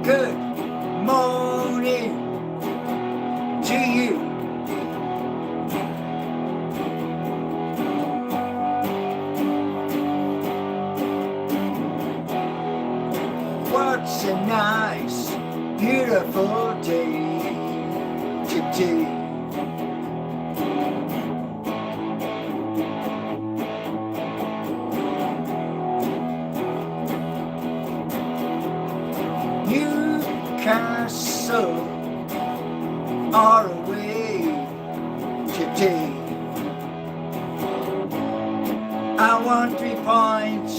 Good morning to you. What's a nice, beautiful day today? Newcastle are away today. I want 3 points.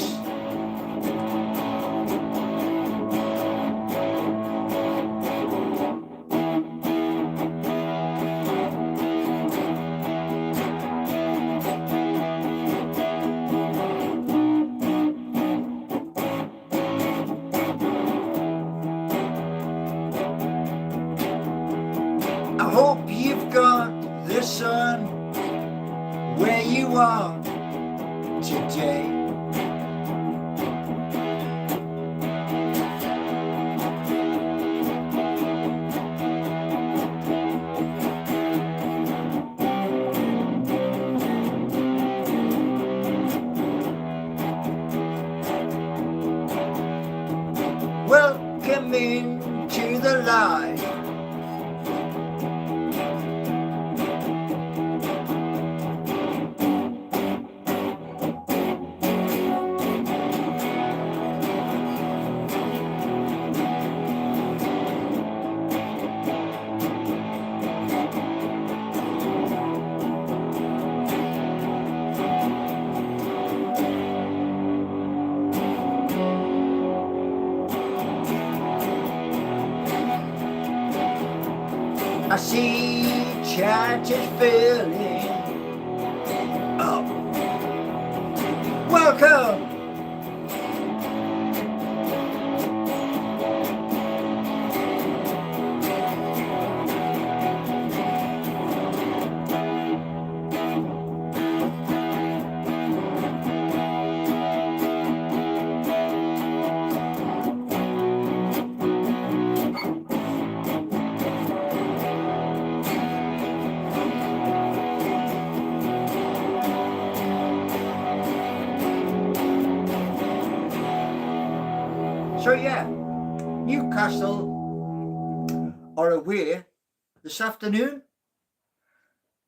I hope you've got the sun where you are today. Welcome into the light. I see chances filling up. Welcome. So yeah, Newcastle are away this afternoon.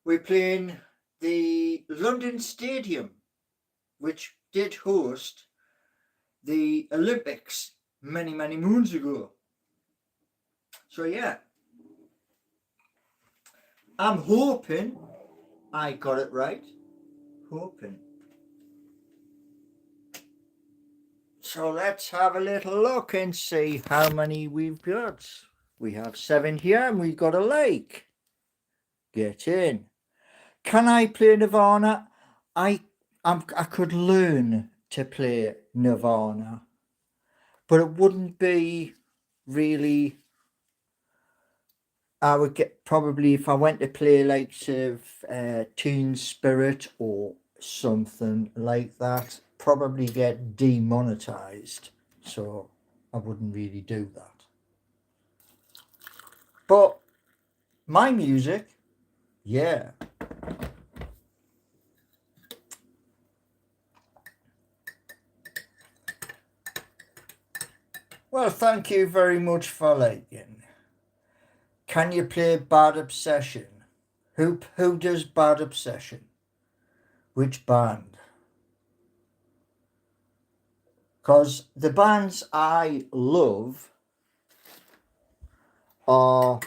We're playing the London Stadium, which did host the Olympics many, many moons ago. So yeah, I'm hoping I got it right. Hoping. So let's have a little look and see how many we've got. We have 7 here and we've got a like. Get in. Can I play Nirvana? I could learn to play Nirvana, but it wouldn't be really. I would get probably if I went to play like sort of Teen Spirit or something like that, probably get demonetized. So I wouldn't really do that. But my music, Yeah. Well, thank you very much for liking. Can you play Bad Obsession? Who does Bad Obsession? Which band? Because the bands I love are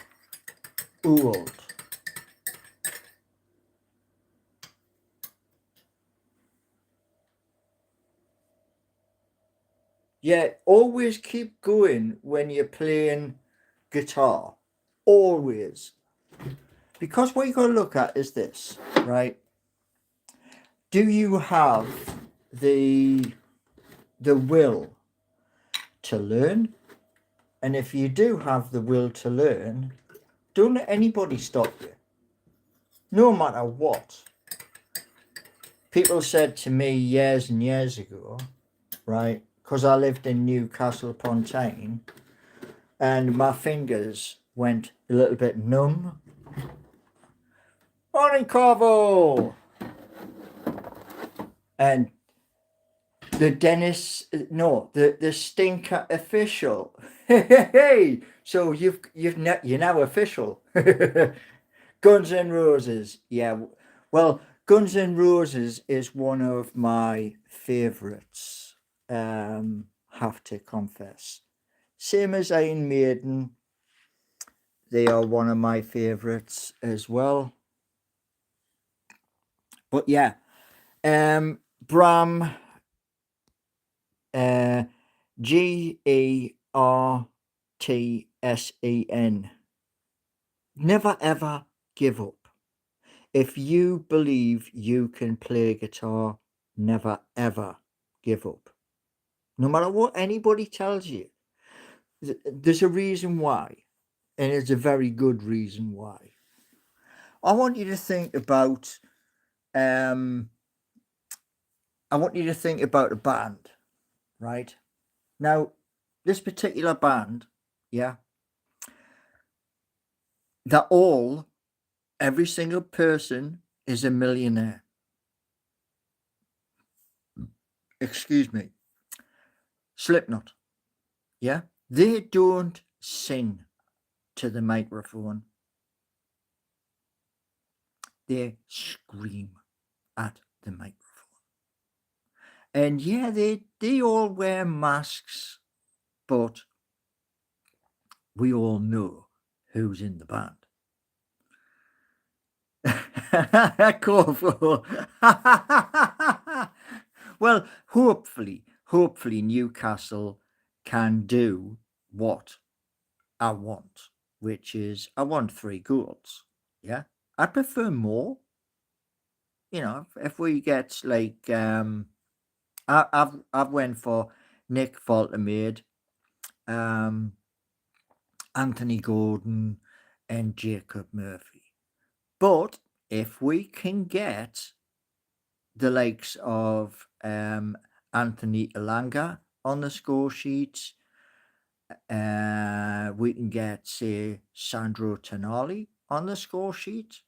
old. Yeah, always keep going when you're playing guitar. Always. Because what you got to look at is this, right? Do you have the will to learn? And if you do have the will to learn, don't let anybody stop you. No matter what. People said to me years and years ago, right, because I lived in Newcastle upon Tyne, and my fingers went a little bit numb. Morning, Corvo! And the Dennis, no, the stinker official. Hey, so you're now official. Guns N' Roses, yeah. Well, Guns N' Roses is one of my favourites. Have to confess. Same as Iron Maiden, they are one of my favourites as well. But yeah, Bram, uh, Gertsen. Never ever give up. If you believe you can play guitar, never ever give up. No matter what anybody tells you, there's a reason why, and it's a very good reason why. I want you to think about, um, I want you to think about a band, right? Now, this particular band, yeah, that every single person is a millionaire. Excuse me. Slipknot, yeah, they don't sing to the microphone. They scream at the microphone. And yeah, they all wear masks, but we all know who's in the band. Corvo. Well, hopefully Newcastle can do what I want, which is I want 3 goals. Yeah, I prefer more. You know, if we get like I've went for Nick Faltermaid, um, Anthony Gordon, and Jacob Murphy. But if we can get the likes of Anthony Elanga on the score sheet, we can get say Sandro Tonali on the score sheet.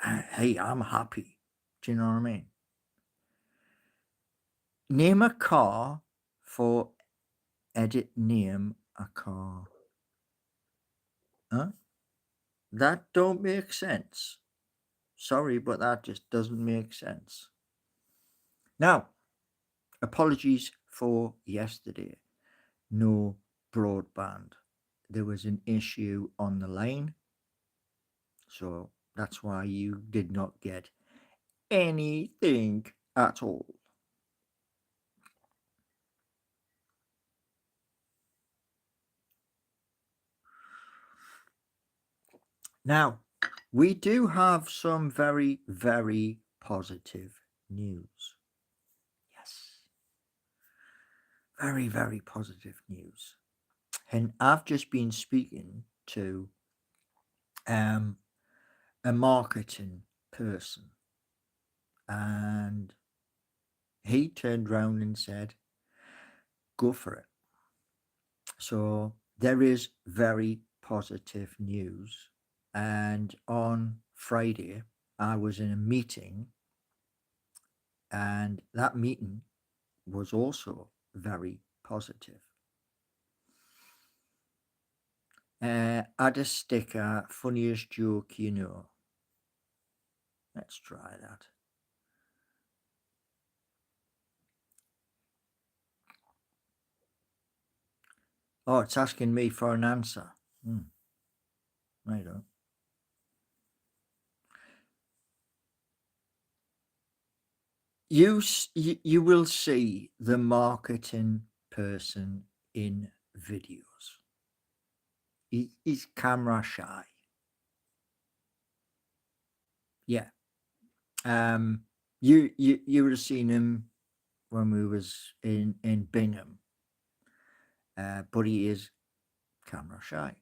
Hey, I'm happy. Do you know what I mean? Name a car for edit name a car. Huh? That don't make sense. Sorry, but that just doesn't make sense. Now, apologies for yesterday. No broadband. There was an issue on the line. So that's why you did not get anything at all. Now, we do have some very, very positive news. Yes. Very, very positive news. And I've just been speaking to um, a marketing person, and he turned round and said, go for it. So there is very positive news. And on Friday, I was in a meeting, and that meeting was also very positive. Add a sticker, funniest joke you know. Let's try that. Oh, it's asking me for an answer. I don't. You will see the marketing person in videos. He's camera shy. Yeah. You would have seen him when we was in Bingham. But he is camera shy.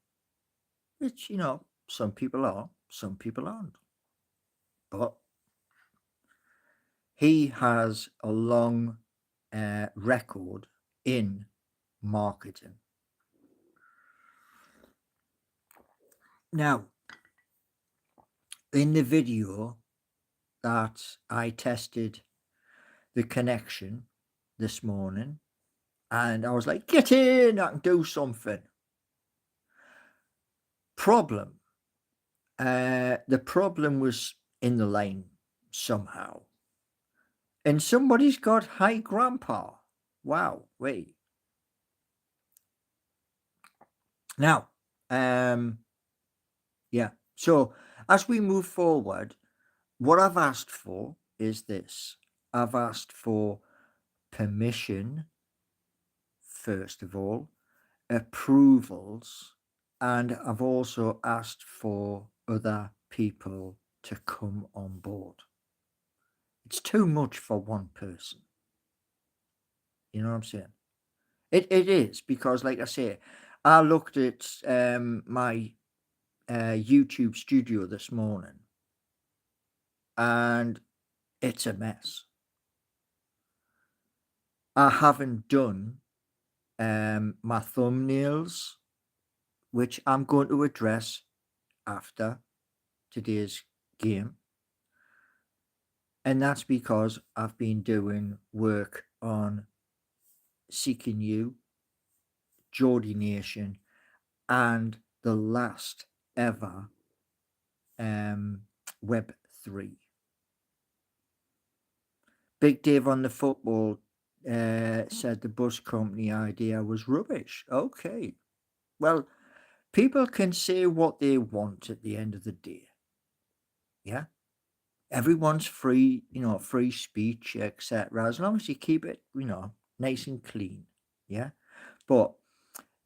Which, some people are, some people aren't. But he has a long record in marketing. Now, in the video that I tested the connection this morning, and I was like, get in, I can do something. Problem. The problem was in the lane somehow. And somebody's got hi grandpa. Wow, wait. Now, yeah. So as we move forward, what I've asked for is this. I've asked for permission, first of all, approvals, and I've also asked for other people to come on board. It's too much for one person. You know what I'm saying? It is, because, like I say, I looked at my YouTube studio this morning, and it's a mess. I haven't done my thumbnails, which I'm going to address after today's game. And that's because I've been doing work on Seeking You, Geordie Nation, and the last ever Web3. Big Dave on the football said the bus company idea was rubbish. Okay. Well, people can say what they want at the end of the day. Yeah. Everyone's free, free speech, etc. As long as you keep it, nice and clean. Yeah. But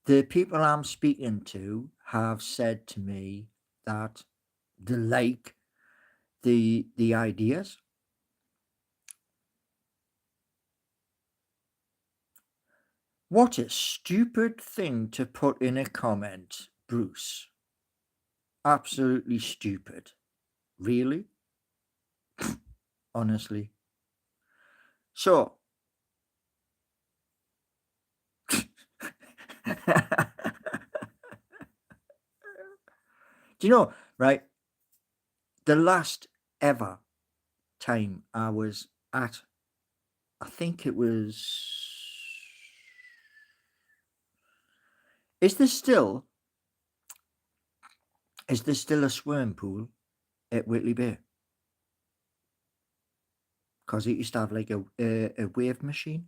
the people I'm speaking to have said to me that they like the ideas. What a stupid thing to put in a comment, Bruce. Absolutely stupid. Really? Honestly. So, do you know, right? The last ever time I was at, I think it was. Is there still a swimming pool at Whitley Bay? Because it used to have like a wave machine.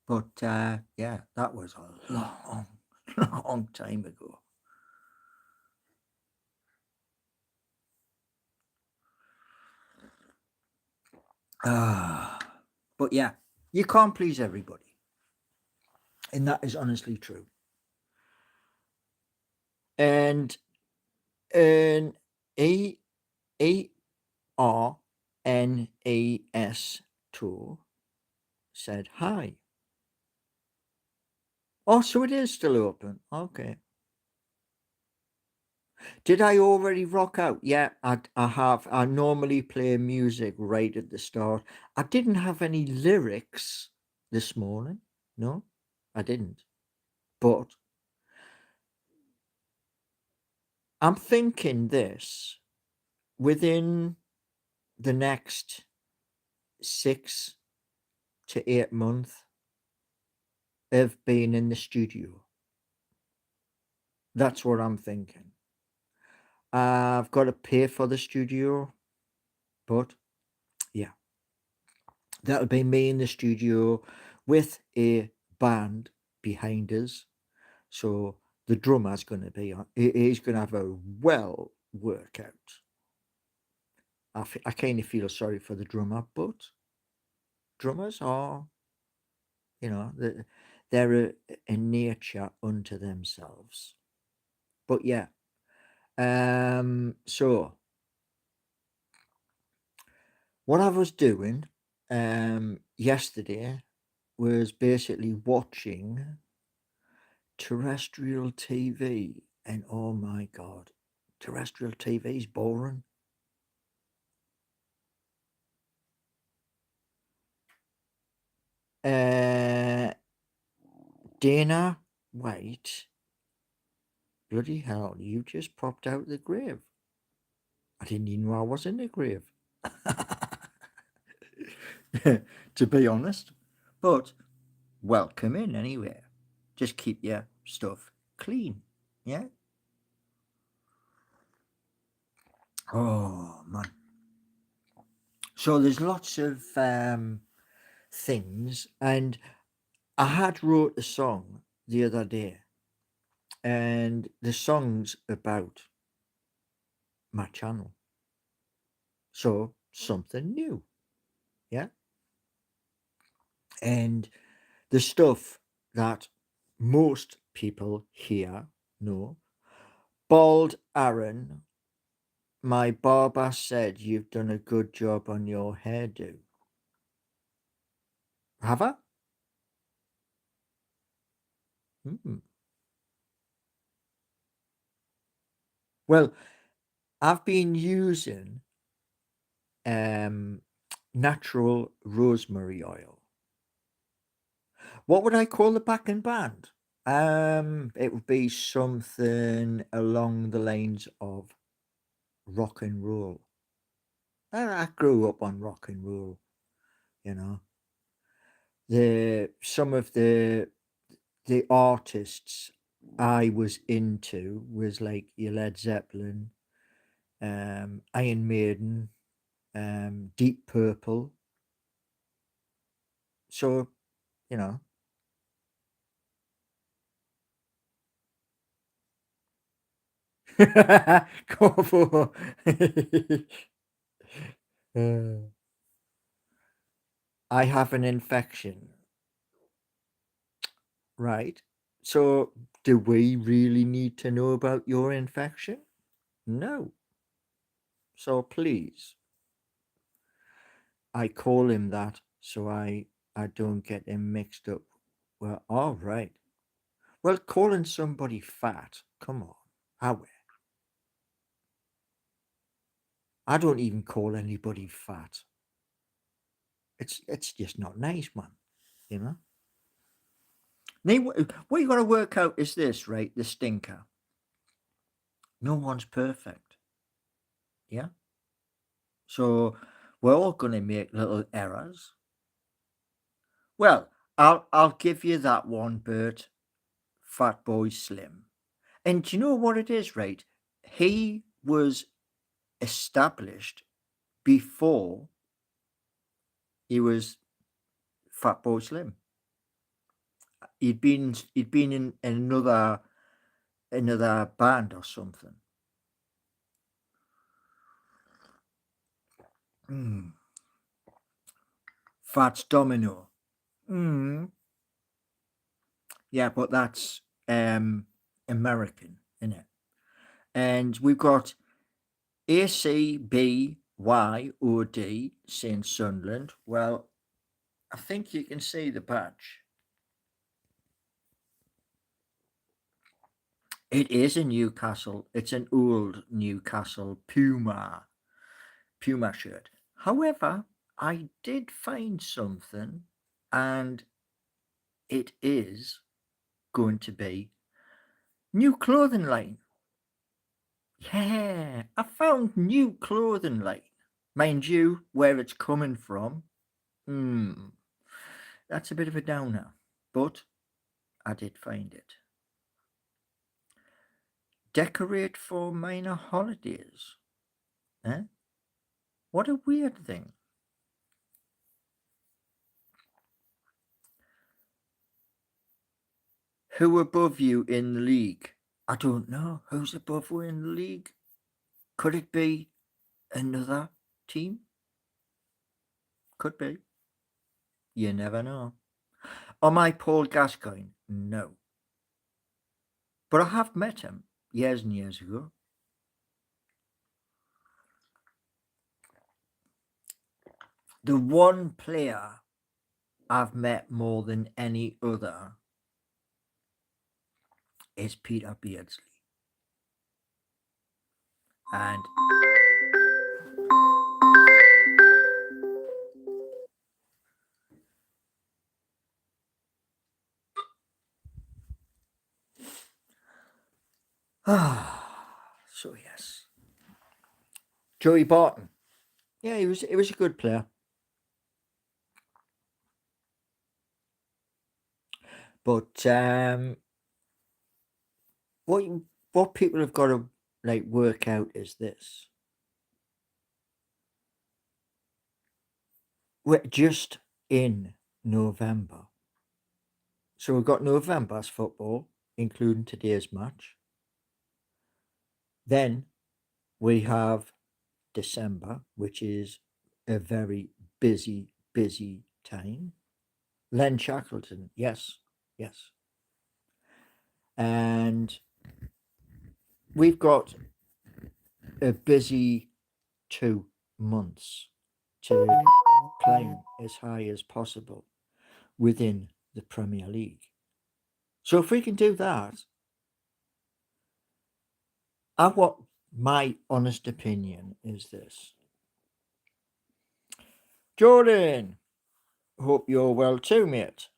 But yeah, that was a long, long time ago. But yeah, you can't please everybody. And that is honestly true. And an ARNAS tour said hi. Oh, so it is still open. Okay. Did I already rock out? Yeah, I have. I normally play music right at the start. I didn't have any lyrics this morning. No, I didn't. But I'm thinking this within the next 6 to 8 months of being in the studio. That's what I'm thinking. I've got to pay for the studio, but yeah, that'll be me in the studio with a band behind us. So the drummer's going to be on. He's going to have a well workout. I kind of feel sorry for the drummer, but drummers are, you know, they're a nature unto themselves. But yeah, so what I was doing yesterday was basically watching terrestrial TV, and oh my god, terrestrial TV is boring. Uh, Dana, wait, bloody hell, you just popped out of the grave. I didn't even know I was in the grave. To be honest, but welcome in anyway. Just keep your stuff clean, yeah. Oh man, so there's lots of things, and I had wrote a song the other day, and the song's about my channel, so something new, yeah. And the stuff that most people here know. Bald Aaron, my barber said you've done a good job on your hairdo. Have I? Hmm. Well, I've been using um, natural rosemary oil. What would I call the backing band? It would be something along the lines of rock and roll. I grew up on rock and roll, you know. Some of the artists I was into was like your Led Zeppelin, Iron Maiden, Deep Purple. So, you know, go for Uh, I have an infection, right? So, do we really need to know about your infection? No. So please, I call him that so I don't get him mixed up. Well, all right. Well, calling somebody fat, come on. How? I don't even call anybody fat. It's just not nice, man. You know. Now, what you got to work out is this, right? The stinker. No one's perfect. Yeah. So we're all going to make little errors. Well, I'll give you that one, Bert. Fat Boy Slim. And do you know what it is, right? He was established before he was Fat Boy Slim. He'd been in another band or something. Mm. Fats Domino. Mm. Yeah, but that's American, isn't it? And we've got ACBYOD saying Sunderland. Well, I think you can see the badge. It is a Newcastle. It's an old Newcastle Puma shirt. However, I did find something, and it is going to be new clothing line. Yeah, I found new clothing line. Mind you, where it's coming from, hmm, that's a bit of a downer. But I did find it. Decorate for minor holidays. Eh? What a weird thing. Who above you in the league? I don't know. Who's above you in the league? Could it be another team? Could be. You never know. Am I Paul Gascoigne? No. But I have met him years and years ago. The one player I've met more than any other is Peter Beardsley. And so yes. Joey Barton. Yeah, he was a good player. But what what people have got to like work out is this. We're just in November. So we've got November's football, including today's match. Then we have December, which is a very busy time. Len Shackleton, yes, yes. And we've got a busy 2 months to climb as high as possible within the Premier League. So if we can do that, what my honest opinion is this. Jordan, hope you're well too, mate.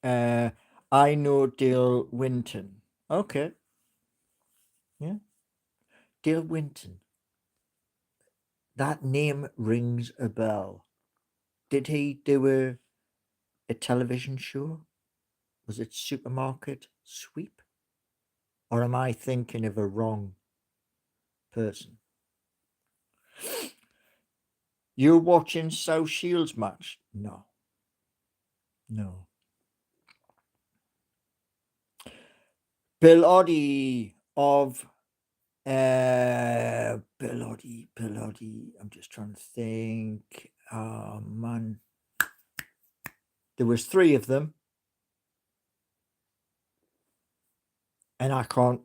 Uh, I know Dale Winton. Okay, yeah, Dale Winton. That name rings a bell. Did he do a television show? Was it Supermarket Sweep? Or am I thinking of a wrong person? You're watching South Shields match? No. No. Bill Oddie of Bill Oddie. I'm just trying to think. Oh man. There was three of them. And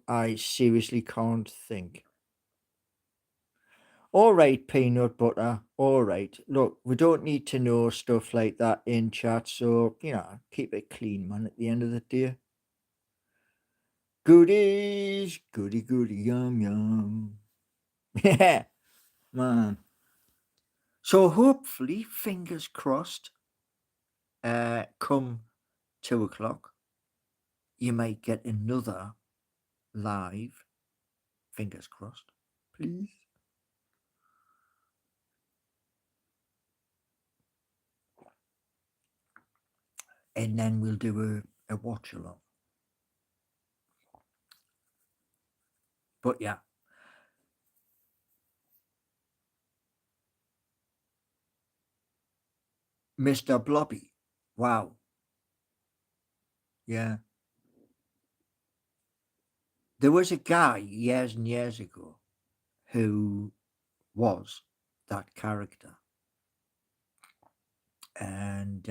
I seriously can't think. All right, peanut butter. All right. Look, we don't need to know stuff like that in chat. So, keep it clean, man, at the end of the day. Goodies. Goody, yum, yum. Yeah, man. So, hopefully, fingers crossed, come 2 o'clock, you might get another live. Fingers crossed, please. And then we'll do a watch along. But yeah. Mr. Blobby. Wow. Yeah. There was a guy years and years ago who was that character. And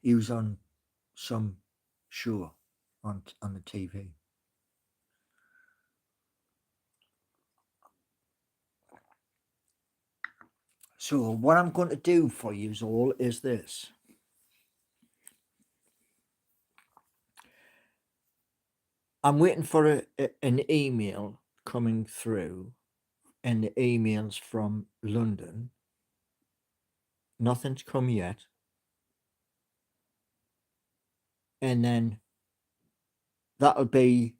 he was on some show on the TV. So what I'm going to do for you all is this. I'm waiting for an email coming through, and the email's from London. Nothing's come yet. And then that'll be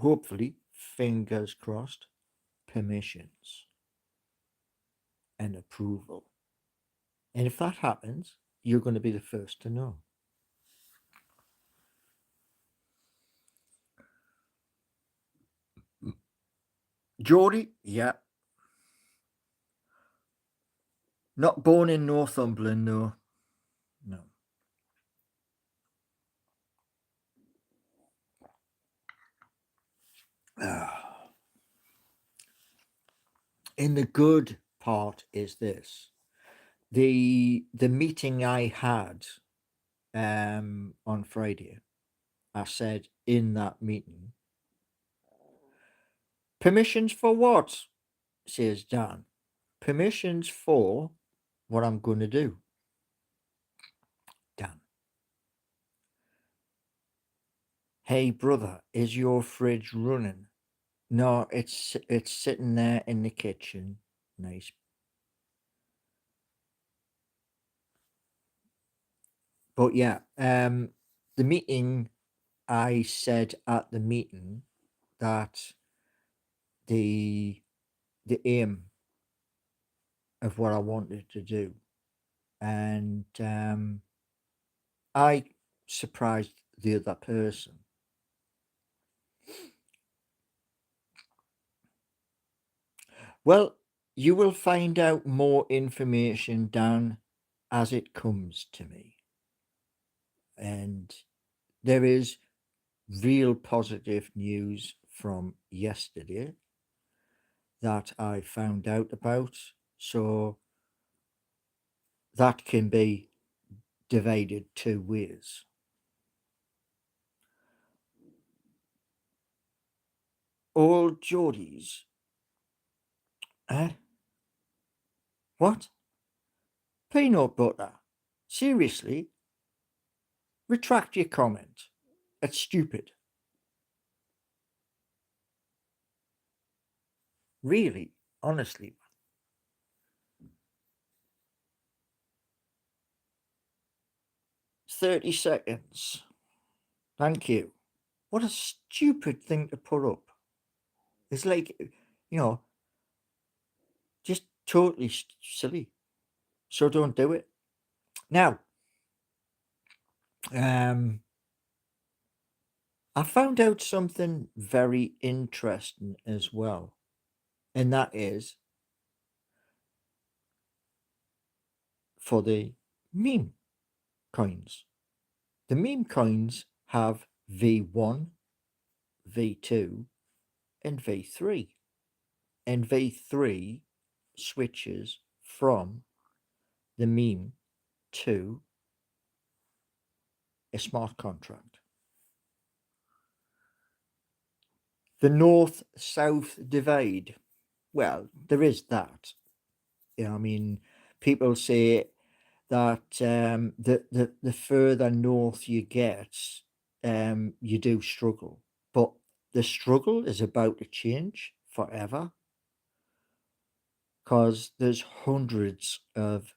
hopefully, fingers crossed, permissions and approval. And if that happens, you're going to be the first to know. Geordie, yeah. Not born in Northumberland, no. No. And the good part is this. The meeting I had on Friday, I said in that meeting, permissions for what? Says Dan. Permissions for what I'm going to do. Dan. Hey brother, is your fridge running? No, it's sitting there in the kitchen. Nice. But yeah, the meeting, I said at the meeting that the aim of what I wanted to do, and I surprised the other person. Well, you will find out more information, Dan, as it comes to me. And there is real positive news from yesterday that I found out about. So that can be divided two ways. Old Geordies. Eh? What? Peanut butter? Seriously? Retract your comment. It's stupid. Really? Honestly? 30 seconds. Thank you. What a stupid thing to put up. It's like, just totally silly. So don't do it. Now, I found out something very interesting as well, and that is for the meme coins. The meme coins have V1, V2, and V3. And V3 switches from the meme to a smart contract. The north south divide. Well, there is that. I mean, people say that the further north you get, you do struggle. But the struggle is about to change forever because there's hundreds of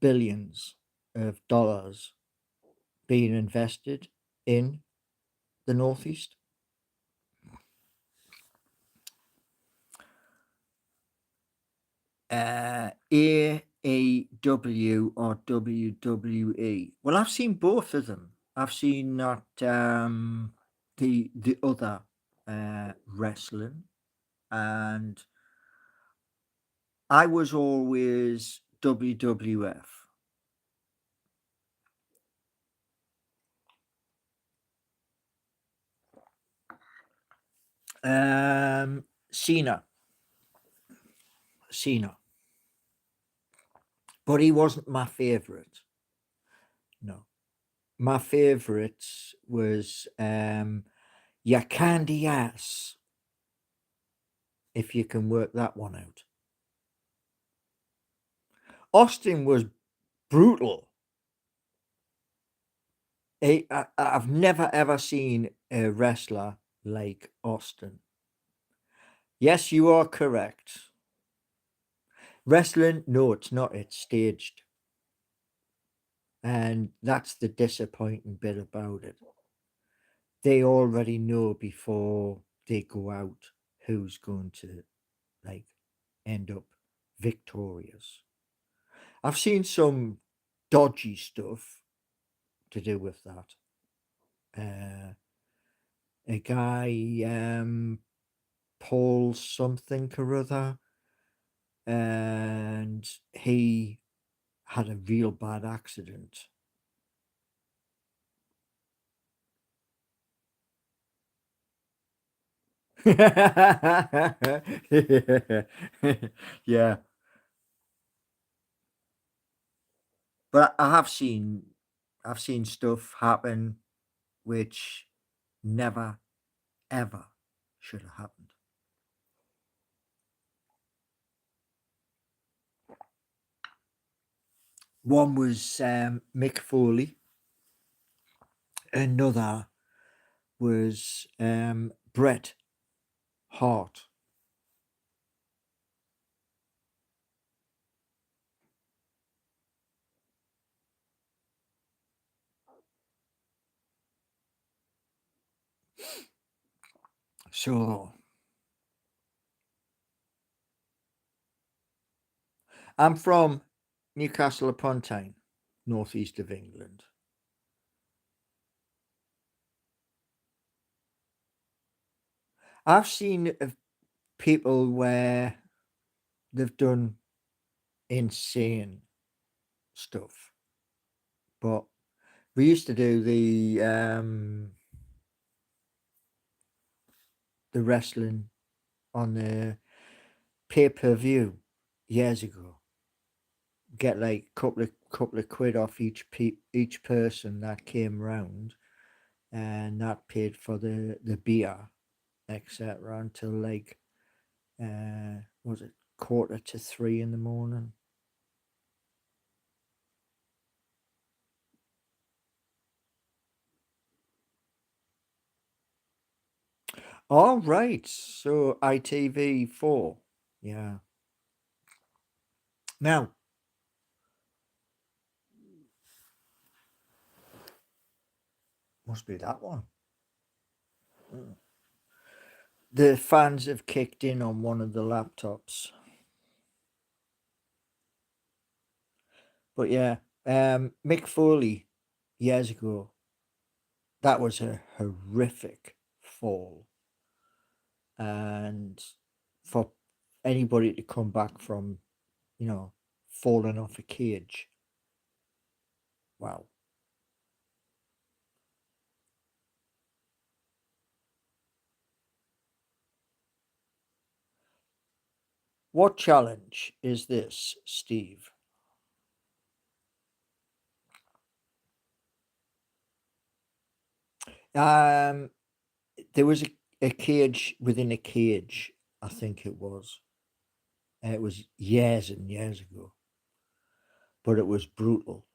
billions of dollars being invested in the Northeast. AAW or WWE. Well, I've seen both of them. I've seen that the other wrestling, and I was always WWF. Cena, Cena, but he wasn't my favorite. No, my favorite was your candy ass. If you can work that one out. Austin was brutal. I've never ever seen a wrestler like Austin. Yes, you are correct. Wrestling, no, it's not. It's staged. And that's the disappointing bit about it. They already know before they go out, who's going to like end up victorious. I've seen some dodgy stuff to do with that. A guy, Paul something or other, and he had a real bad accident. Yeah, but I've seen stuff happen which never ever should have happened. One was Mick Foley. Another was Bret Hart. So I'm from Newcastle upon Tyne, northeast of England. I've seen people where they've done insane stuff, but we used to do the wrestling on the pay per view years ago. Get like couple of quid off each person that came round, and that paid for the beer, etc. Until like was it 2:45 in the morning? All right, so ITV4, yeah. Now must be that one. Mm. The fans have kicked in on one of the laptops, but yeah, Mick Foley years ago. That was a horrific fall, and for anybody to come back from, you know, falling off a cage, wow. What challenge is this, Steve? Um, there was a cage within a cage, I think it was. It was years and years ago, but it was brutal.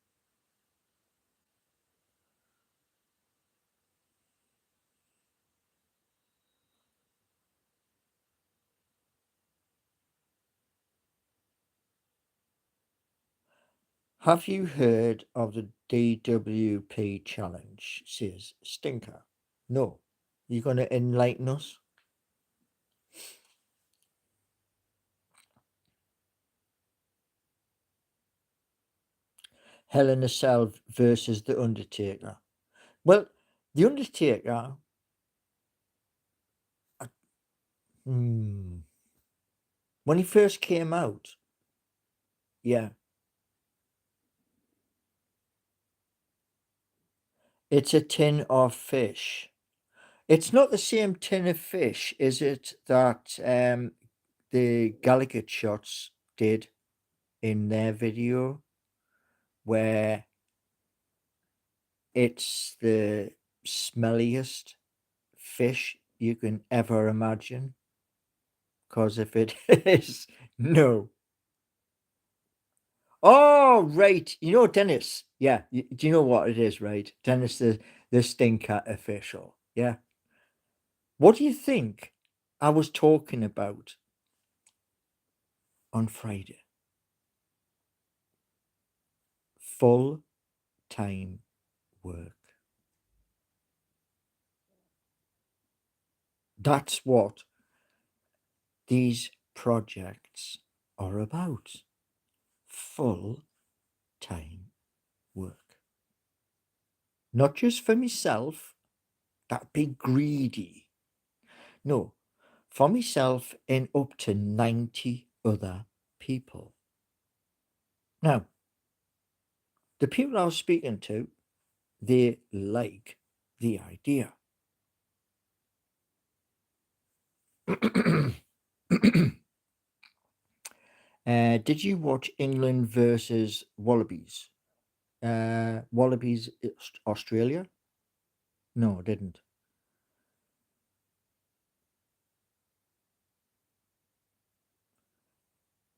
Have you heard of the DWP challenge? Says Stinker. No. You going to enlighten us? Hell in a Cell versus The Undertaker. Well, The Undertaker, hmm, when he first came out, yeah, it's a tin of fish. It's not the same tin of fish, is it, that the Gallagher shots did in their video, where it's the smelliest fish you can ever imagine? Because if it is, no. Oh, right. You know, Dennis. Yeah. Do you know what it is, right? Dennis, the stinker official. Yeah. What do you think I was talking about on Friday? Full time work. That's what these projects are about. Full time work. Not just for myself, that'd be greedy. No, for myself and up to 90 other people. Now, the people I was speaking to, they like the idea. Did you watch England versus Wallabies? Wallabies, Australia? No, I didn't.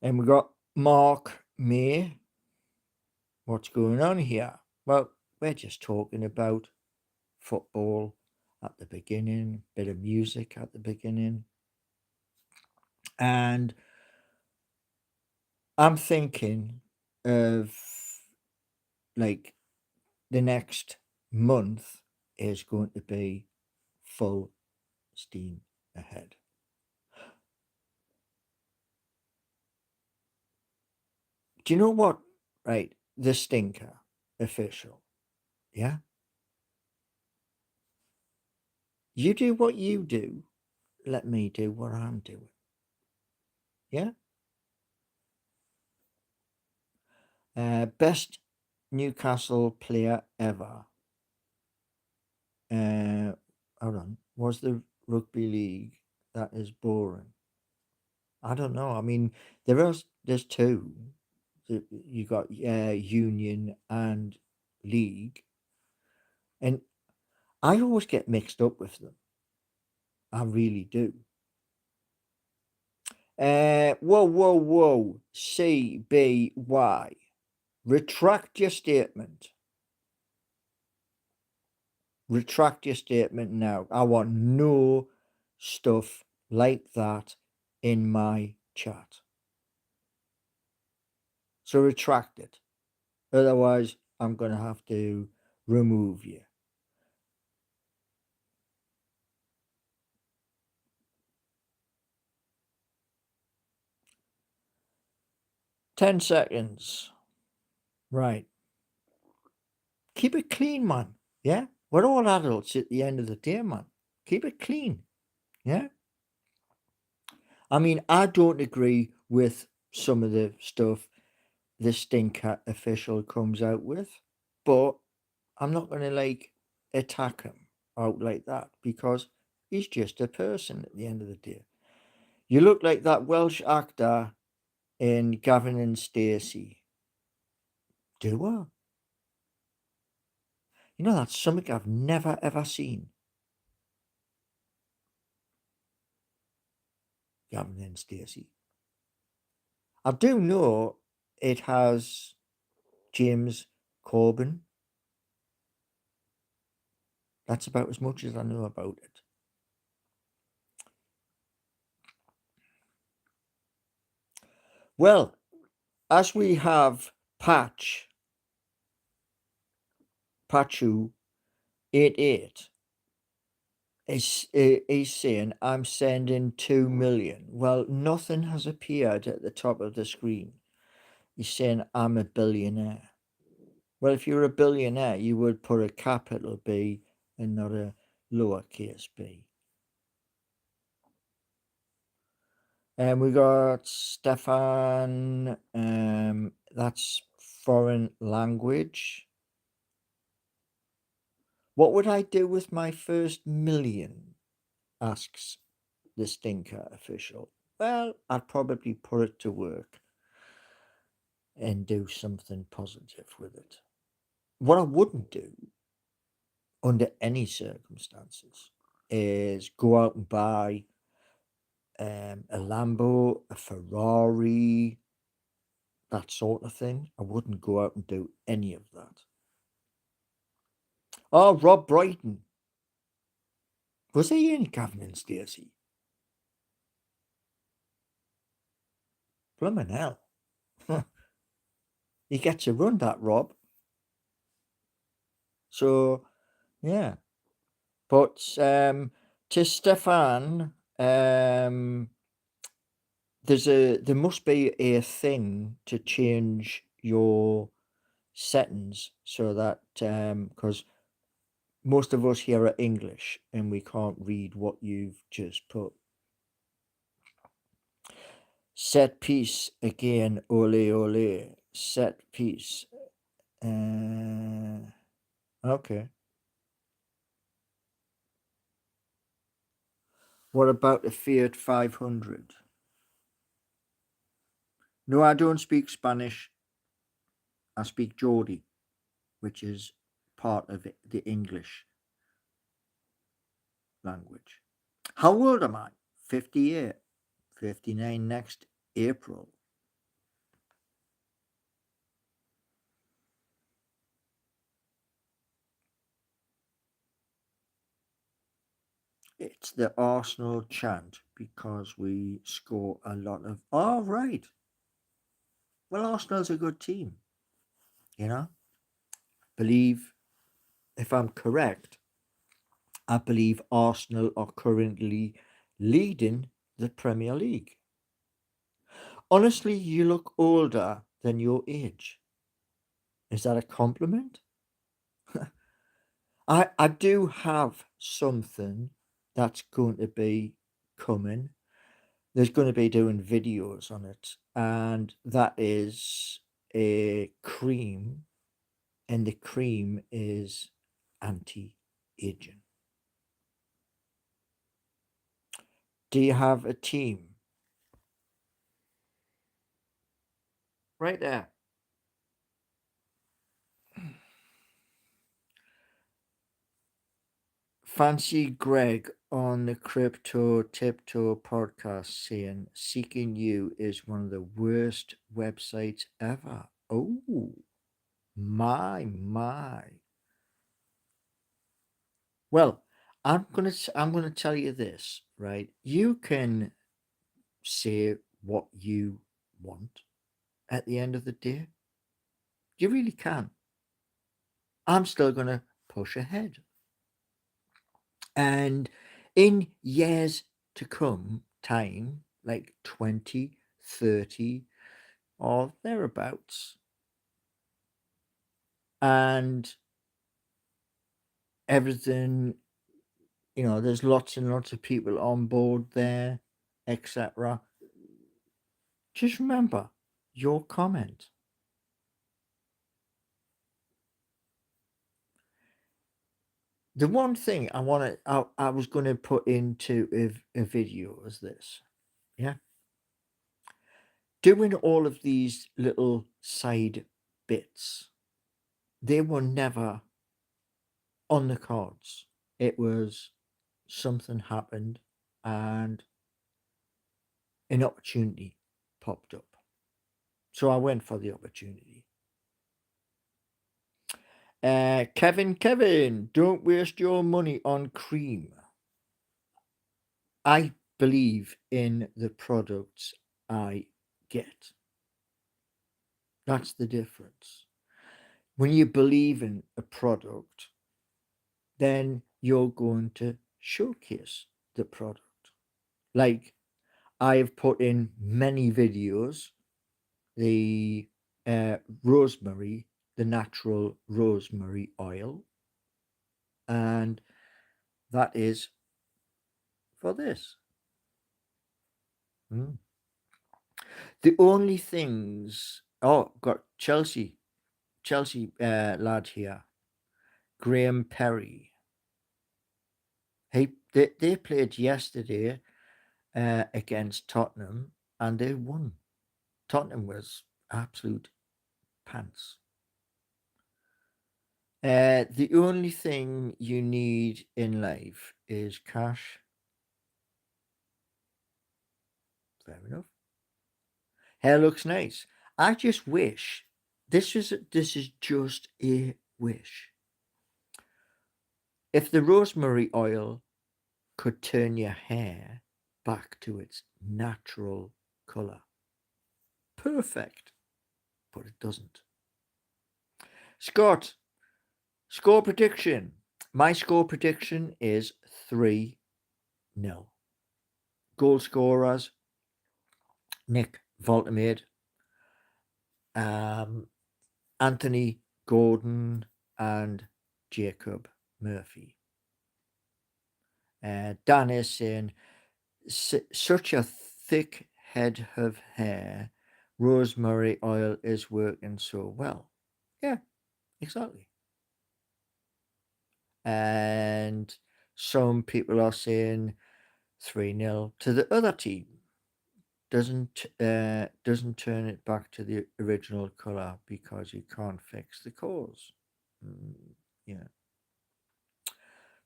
And we got Mark May. What's going on here? Well, we're just talking about football at the beginning, bit of music at the beginning. And I'm thinking of like the next month is going to be full steam ahead. Do you know what? Right, the stinker official. Yeah, you do what you do. Let me do what I'm doing. Yeah. Best Newcastle player ever. Hold on. Was the rugby league that is boring? I don't know. I mean, there's two. You got union and league, and I always get mixed up with them. I really do. Whoa, whoa, whoa. CBY. Retract your statement. Retract your statement now. I want no stuff like that in my chat. So retract it. Otherwise, I'm going to have to remove you. 10 seconds. Right. Keep it clean, man. Yeah? We're all adults at the end of the day, man. Keep it clean. Yeah? I mean, I don't agree with some of the stuff the stinker official comes out with, but I'm not going to like attack him out like that because he's just a person at the end of the day. You look like that Welsh actor in Gavin and Stacey. Do I? You know, that's something I've never ever seen. Gavin and Stacey. I do know it has James Corbyn. That's about as much as I know about it. Well, as we have Pachu 88 is saying, I'm sending 2 million. Well, nothing has appeared at the top of the screen. He's saying, I'm a billionaire. Well, if you're a billionaire, you would put a capital B and not a lowercase b. And we got Stefan, that's foreign language. What would I do with my first million? Asks the stinker official. Well, I'd probably put it to work and do something positive with it. What I wouldn't do under any circumstances is go out and buy a Lambo, a Ferrari, that sort of thing. I wouldn't go out and do any of that. Oh, Rob Brighton. Was he in Gavin and Stacey? Blimmin' hell. He gets a run, that Rob. So, yeah. But To Stefan, there must be a thing to change your settings so that because most of us here are English and we can't read what you've just put. Set piece again, ole ole. Set piece. Okay. What about the Fiat 500? No, I don't speak Spanish. I speak Geordie, which is part of the English language. How old am I? 58. 59 next April. It's the Arsenal chant because we score a lot of. Oh, right. Well, Arsenal's a good team. You know, believe, if I'm correct, I believe Arsenal are currently leading the Premier League. Honestly, you look older than your age. Is that a compliment? I do have something that's going to be coming. There's going to be doing videos on it, and that is a cream, and the cream is anti-aging. Do you have a team? Right there. Fancy Greg on the Crypto Tiptoe podcast saying Seeking You is one of the worst websites ever. Oh, my. Well, I'm gonna tell you this, right? You can say what you want at the end of the day. You really can. I'm still gonna push ahead. And in years to come, time, like 20, 30, or thereabouts, and everything, there's lots and lots of people on board there, etc. Just remember your comment. The one thing I was going to put into a video is this. Yeah. Doing all of these little side bits, they were never on the cards. It was something happened and an opportunity popped up. So I went for the opportunity. Kevin, don't waste your money on cream. I believe in the products I get. That's the difference. When you believe in a product, then you're going to showcase the product. Like I have put in many videos, the rosemary, the natural rosemary oil, and that is for this. Mm. The only things, got Chelsea lad here, Graham Perry. They played yesterday against Tottenham and they won. Tottenham was absolute pants. The only thing you need in life is cash. Fair enough. Hair looks nice. I just wish this is just a wish. If the rosemary oil could turn your hair back to its natural color, perfect. But it doesn't. Scott, score prediction. My score prediction is 3-1. nil. Goal scorers, Nick Voltemade, um, Anthony Gordon, and Jacob Murphy. Dan is saying, such a thick head of hair, rosemary oil is working so well. Yeah, exactly. And some people are saying 3-0 to the other team. Doesn't turn it back to the original colour because you can't fix the cause. Yeah.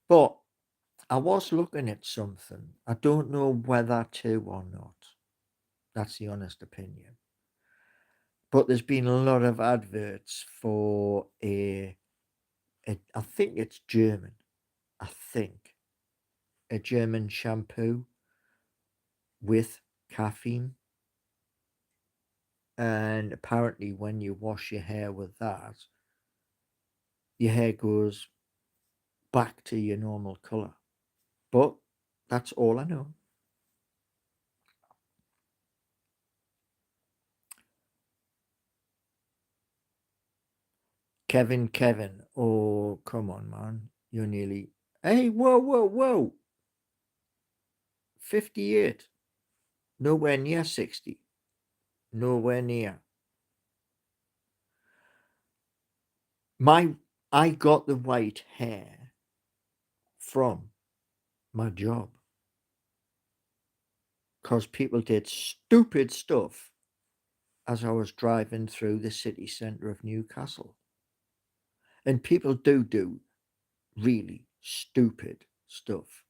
But I was looking at something. I don't know whether to or not. That's the honest opinion. But there's been a lot of adverts for I think it's German. I think a German shampoo with caffeine. And apparently, when you wash your hair with that, your hair goes back to your normal colour. But that's all I know. Kevin. Oh, come on, man. You're nearly. Hey, whoa. 58. Nowhere near 60. Nowhere near. I got the white hair from my job because people did stupid stuff as I was driving through the city centre of Newcastle. And people do really stupid stuff.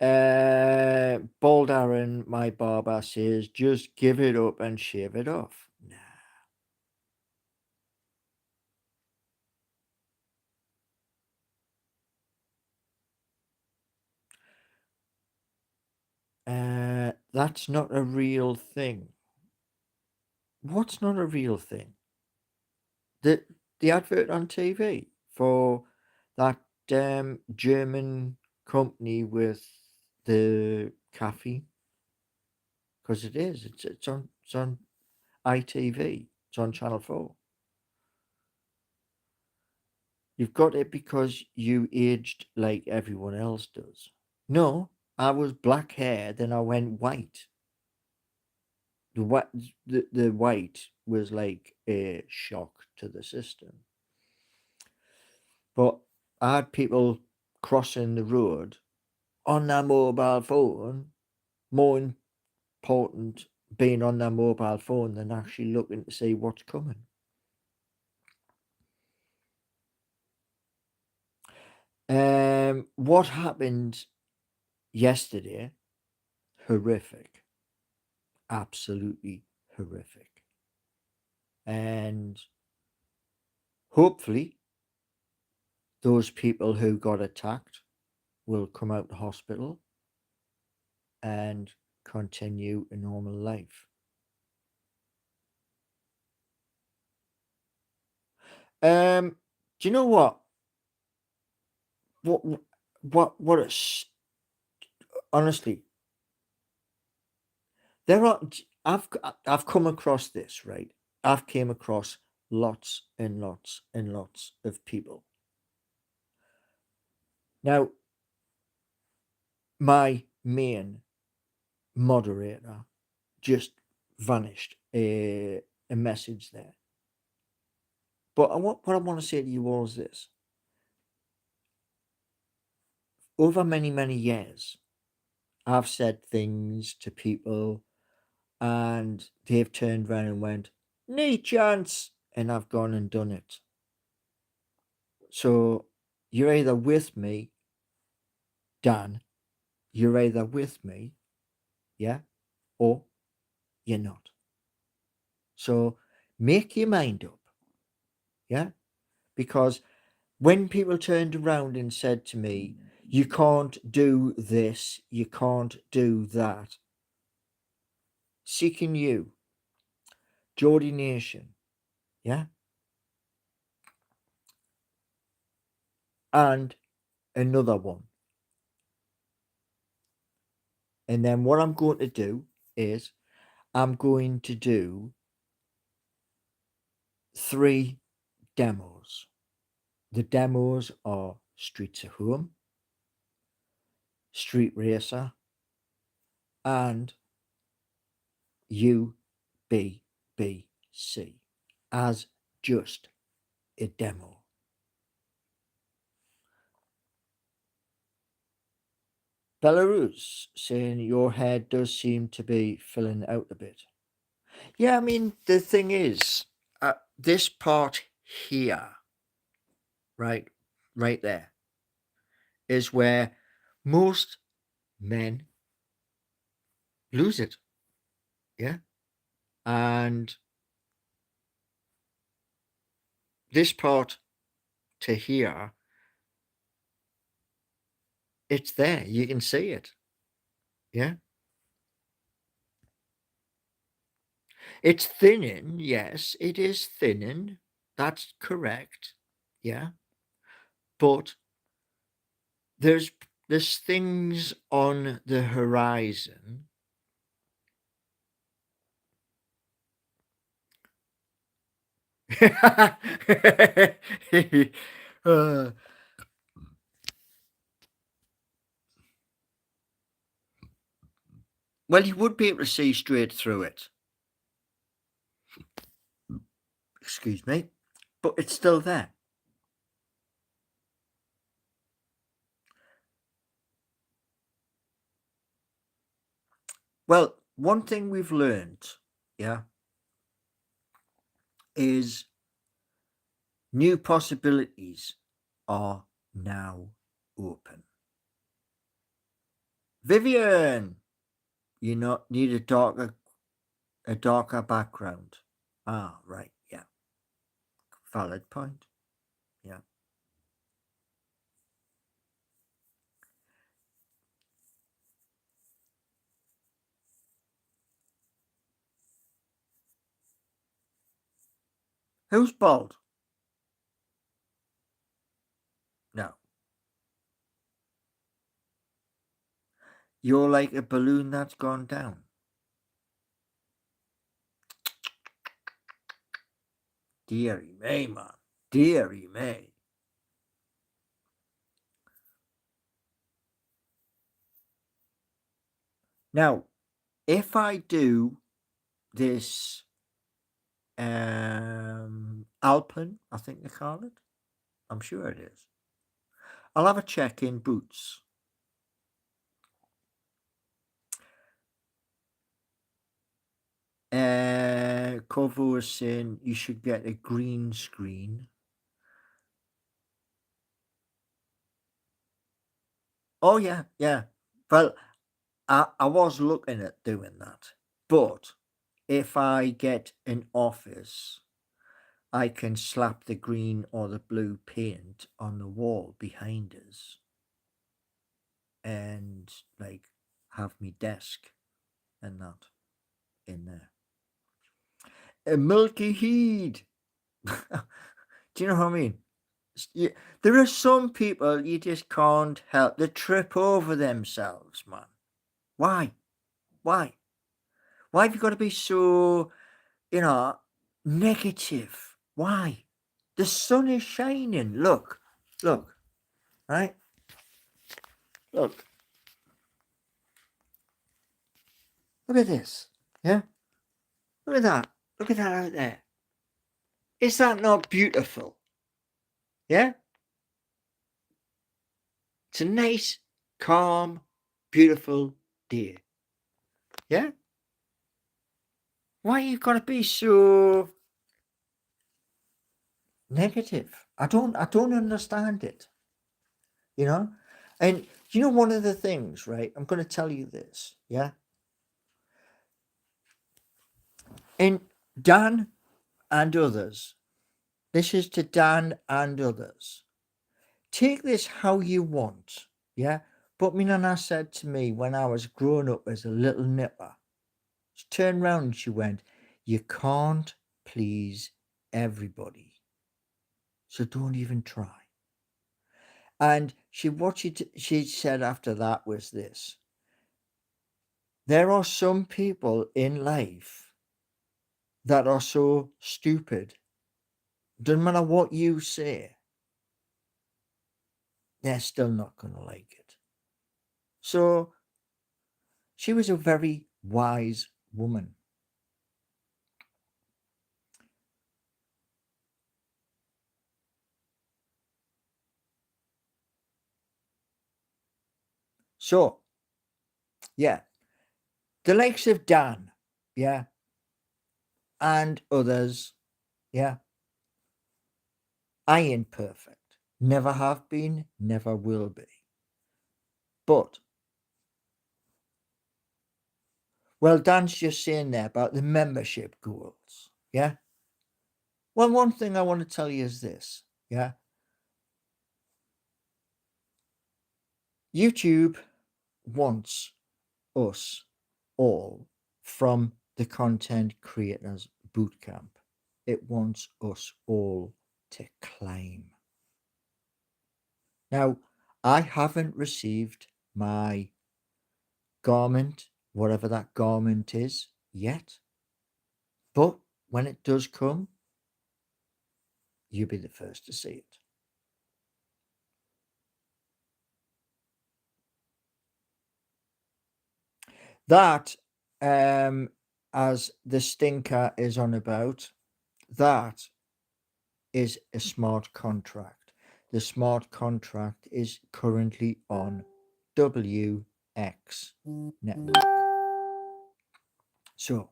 Bald Aaron, my barber, says, just give it up and shave it off. That's not a real thing. What's not a real thing? The the advert on TV for that German company with the caffeine, because it is. It's on ITV. It's on Channel 4. You've got it because you aged like everyone else does. No, I was black hair, then I went white. The white was like a shock to the system. But I had people crossing the road on their mobile phone, more important being on their mobile phone than actually looking to see what's coming. What happened yesterday? Horrific. Absolutely horrific. And hopefully, those people who got attacked will come out of hospital and continue a normal life. Do you know what? What? What? Honestly, there are. I've come across this, right. I've came across lots and lots and lots of people. Now, my main moderator just vanished a message there. But what I want to say to you all is this. Over many, many years, I've said things to people and they've turned around and went, "Nee chance," and I've gone and done it. So you're either with me, Dan, you're either with me, yeah, or you're not. So make your mind up, yeah, because when people turned around and said to me, "You can't do this, you can't do that," seeking you, Geordie Nation, yeah, and another one. And then what I'm going to do is I'm going to do 3 demos. The demos are Streets of Home, Street Racer, and UBBC as just a demo. Belarus saying your head does seem to be filling out a bit. Yeah, I mean, the thing is, this part here, right, right there, is where most men lose it. Yeah. And this part to here, it's there. You can see it. Yeah. It's thinning. Yes, it is thinning. That's correct. Yeah. But there's things on the horizon. uh, well, you would be able to see straight through it. Excuse me. But it's still there. Well, one thing we've learned, yeah, is new possibilities are now open. Vivian, you not need a darker background. Ah, right, yeah. Valid point. Yeah. Who's bald? No. You're like a balloon that's gone down. Deary me, man. Deary me. Now, if I do this Alpen, I think they call it. I'm sure it is. I'll have a check in Boots. Kovo was saying you should get a green screen. Oh yeah, yeah. Well, I was looking at doing that, but if I get an office, I can slap the green or the blue paint on the wall behind us, and like have me desk and that in there. A milky heat. Do you know what I mean? There are some people you just can't help. They trip over themselves, man. Why? Why? Why have you got to be so, you know, negative? Why? The sun is shining. Look, look, right? Look. Look at this. Yeah? Look at that. Look at that out there. Is that not beautiful? Yeah? It's a nice, calm, beautiful day. Yeah? Why you gotta be so negative? I don't understand it. You know? And you know one of the things, right? I'm gonna tell you this, yeah? And Dan and others, this is to Dan and others. Take this how you want, yeah? But my nana said to me when I was growing up as a little nipper, she turned round and she went, you can't please everybody. So don't even try. And she said after that was this: there are some people in life that are so stupid, doesn't matter what you say, they're still not going to like it. So she was a very wise woman. So, yeah, the likes of Dan, yeah, and others, yeah, I ain't perfect. Never have been, never will be. But, well, Dan's just saying there about the membership goals, yeah. Well, one thing I want to tell you is this, yeah. YouTube wants us all from the content creators bootcamp. It wants us all to climb. Now, I haven't received my garment, whatever that garment is, yet. But when it does come, you'll be the first to see it. That, as the stinker is on about, that is a smart contract. The smart contract is currently on WX network. So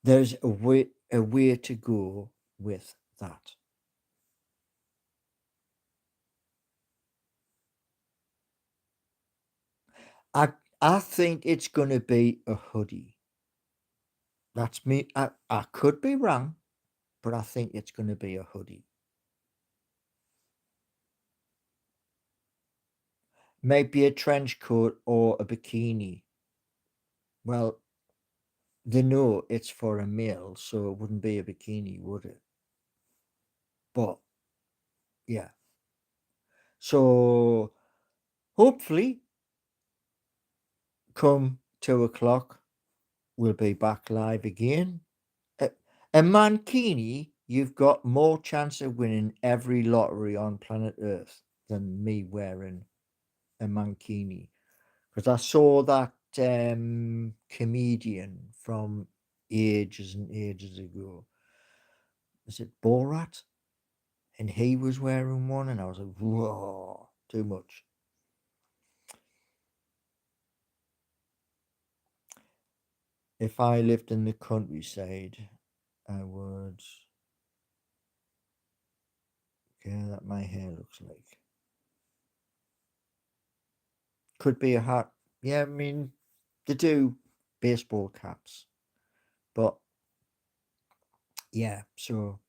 there's a way to go with that. I I think it's gonna be a hoodie. That's me. I could be wrong, but I think it's gonna be a hoodie. Maybe a trench coat or a bikini. Well, they know it's for a male, so it wouldn't be a bikini, would it? But yeah. So hopefully, come 2 o'clock, we'll be back live again. A, a mankini, you've got more chance of winning every lottery on planet Earth than me wearing a mankini. Because I saw that comedian from ages and ages ago. Was it Borat? And he was wearing one, and I was like, whoa, too much. If I lived in the countryside, I would. Yeah, that my hair looks like. Could be a hat. Yeah, I mean, they do baseball caps. But yeah, so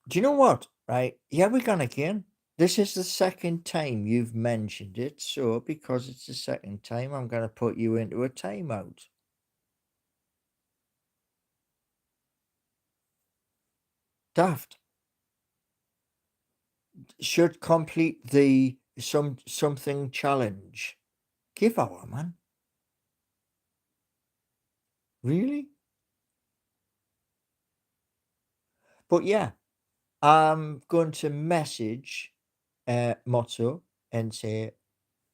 do you know what? Right? Yeah, we're gone again. This is the second time you've mentioned it, so because it's the second time, I'm gonna put you into a timeout. Daft should complete the something challenge. Give our man. Really? But yeah, I'm going to message Motto and say,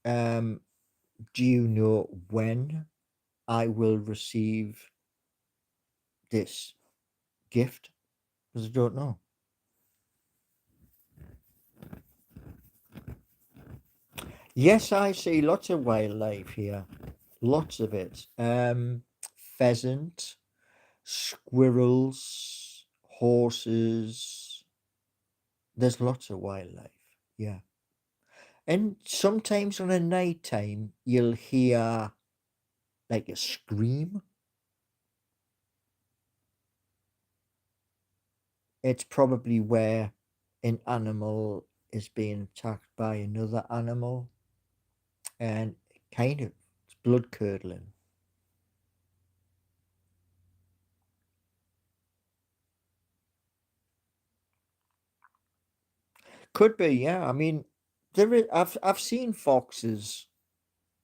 um, do you know when I will receive this gift? Because I don't know. Yes, I see lots of wildlife here. Lots of it. Pheasant, squirrels, horses. There's lots of wildlife. Yeah. And sometimes on a night time, you'll hear like a scream. It's probably where an animal is being attacked by another animal, and kind of it's blood curdling. Could be, yeah. I mean, there is. I've seen foxes.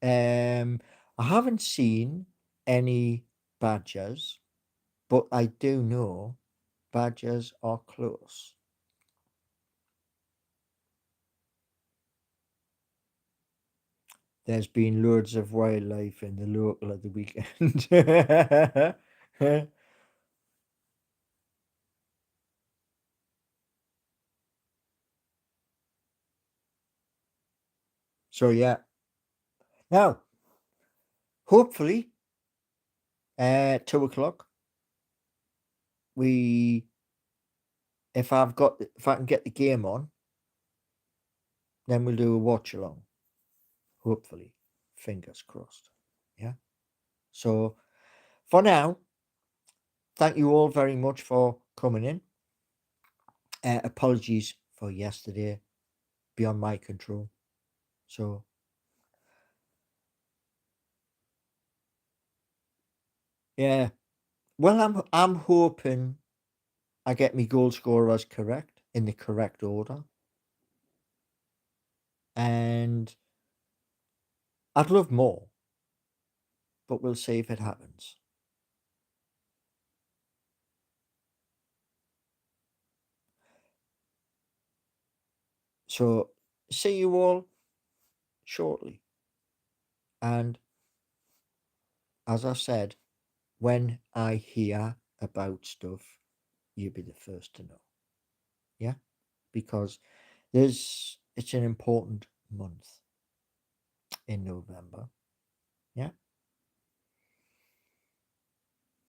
I haven't seen any badgers, but I do know badgers are close. There's been loads of wildlife in the local at the weekend. So yeah. Now, hopefully, 2 o'clock, we if I can get the game on, then we'll do a watch along. Hopefully. Fingers crossed. Yeah. So for now, thank you all very much for coming in. Apologies for yesterday, beyond my control. So yeah. Well, I'm hoping I get my goal scorers correct in the correct order. And I'd love more, but we'll see if it happens. So see you all shortly. And as I said, when I hear about stuff, you'll be the first to know. Yeah? Because it's an important month in November. Yeah?